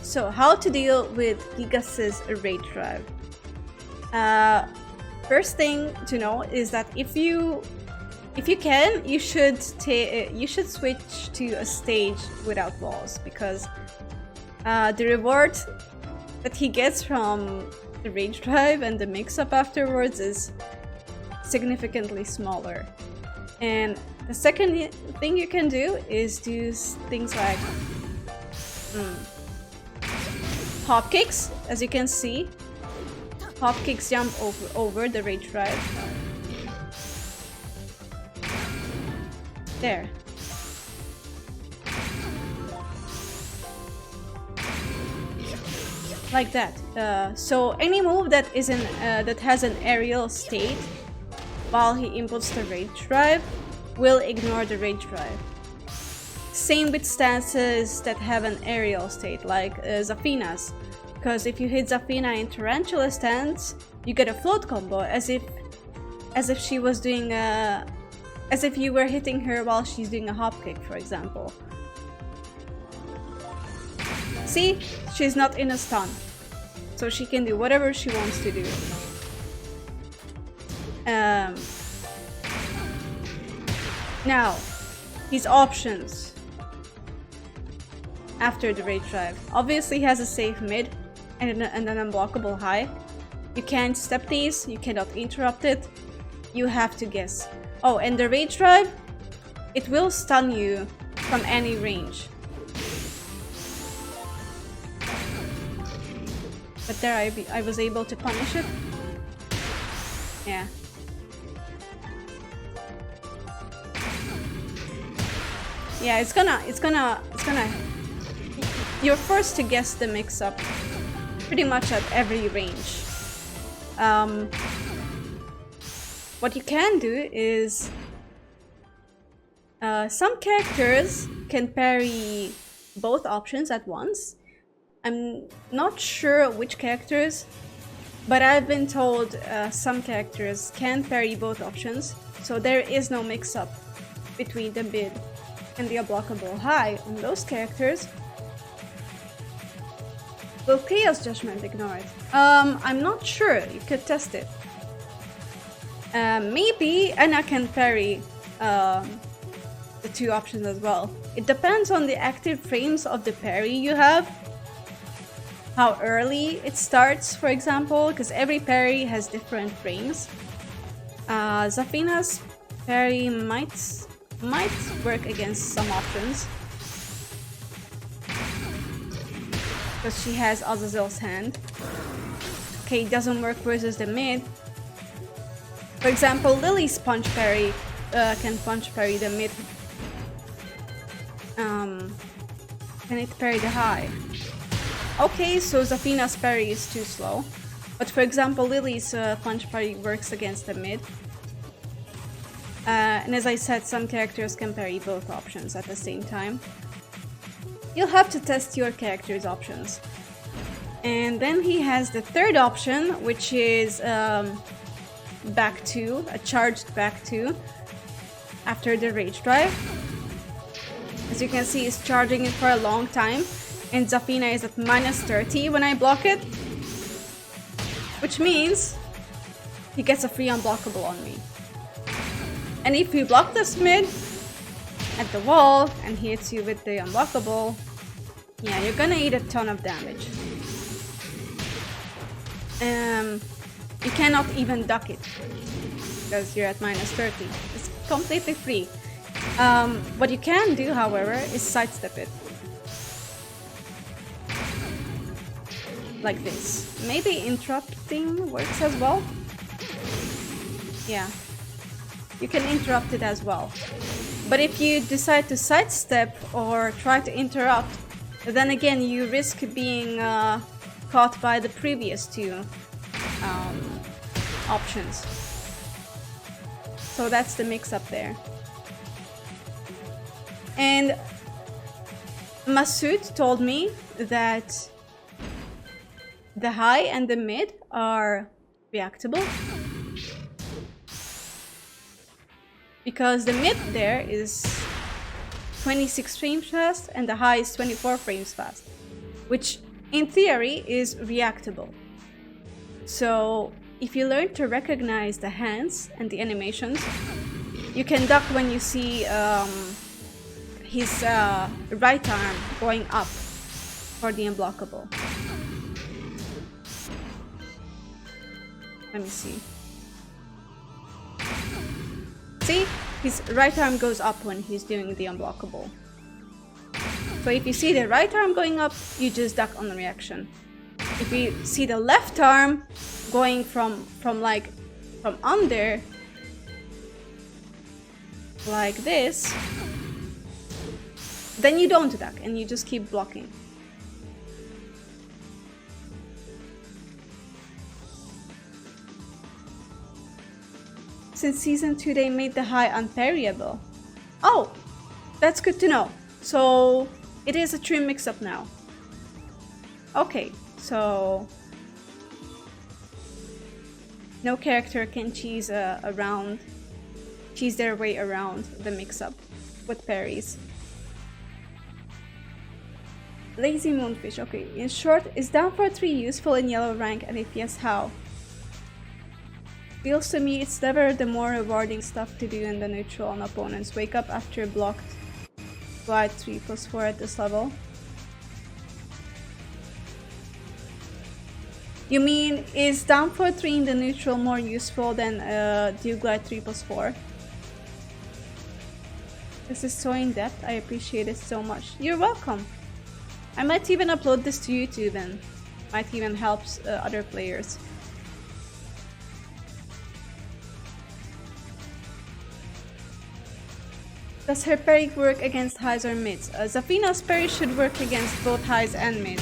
So how to deal with Gigas's rage drive? First thing to know is that if you can, you should switch to a stage without walls, because the reward that he gets from the rage drive and the mix-up afterwards is significantly smaller. And the second thing you can do is do things like hop kicks. As you can see, hop kicks jump over the rage drive. There. Like that. So any move that that has an aerial state while he inputs the rage drive will ignore the rage drive. Same with stances that have an aerial state, like Zafina's, because if you hit Zafina in Tarantula stance, you get a float combo, as if she was doing as if you were hitting her while she's doing a hop kick, for example. See, she's not in a stun, so she can do whatever she wants to do. Now, his options after the rage drive. Obviously he has a safe mid and an unblockable high. You can't step these, you cannot interrupt it, you have to guess. Oh, and the rage drive, it will stun you from any range. But there I was able to punish it. Yeah. Yeah, it's gonna you're forced to guess the mix-up pretty much at every range. What you can do is some characters can parry both options at once. I'm not sure which characters, but I've been told some characters can parry both options, so there is no mix-up between the mid and the unblockable high on those characters. Will Chaos Judgment ignore it? I'm not sure. You could test it. Maybe Anna can parry the two options as well. It depends on the active frames of the parry you have. How early it starts, for example, because every parry has different frames. Zafina's parry might work against some options, because she has Azazel's hand. Okay, it doesn't work versus the mid. For example, Lily's punch parry can punch parry the mid. Can it parry the high? Okay, so Zafina's parry is too slow. But for example, Lily's punch parry works against the mid. And as I said, some characters can parry both options at the same time. You'll have to test your character's options. And then he has the third option, which is back 2, a charged back 2 after the rage drive. As you can see, he's charging it for a long time, and Zafina is at -30 when I block it, which means he gets a free unblockable on me. And if you block this mid at the wall and he hits you with the unblockable, yeah, you're gonna eat a ton of damage. You cannot even duck it because you're at -30. It's completely free. What you can do, however, is sidestep it. Like this. Maybe interrupting works as well. Yeah. You can interrupt it as well. But if you decide to sidestep or try to interrupt, then again you risk being caught by the previous two options. So that's the mix-up there. And Masood told me that the high and the mid are reactable, because the mid there is 26 frames fast and the high is 24 frames fast. which in theory is reactable. So if you learn to recognize the hands and the animations, you can duck when you see his right arm going up for the unblockable. Let me see. See? His right arm goes up when he's doing the unblockable. So if you see the right arm going up, you just duck on the reaction. If you see the left arm going from under, like this, then you don't duck and you just keep blocking. Since season 2 they made the high unparryable. Oh, that's good to know. So it is a true mix-up now. Okay, so no character can cheese their way around the mix-up with parries. Lazy Moonfish, okay. In short, is down for 3 useful in yellow rank, and if yes, how? Feels to me it's never the more rewarding stuff to do in the neutral on opponents. Wake up after blocked. Glide 3+4 at this level. You mean, is down for 3 in the neutral more useful than do glide 3+4? This is so in depth, I appreciate it so much. You're welcome. I might even upload this to YouTube and might even help other players. Does her parry work against highs or mids? Zafina's parry should work against both highs and mids.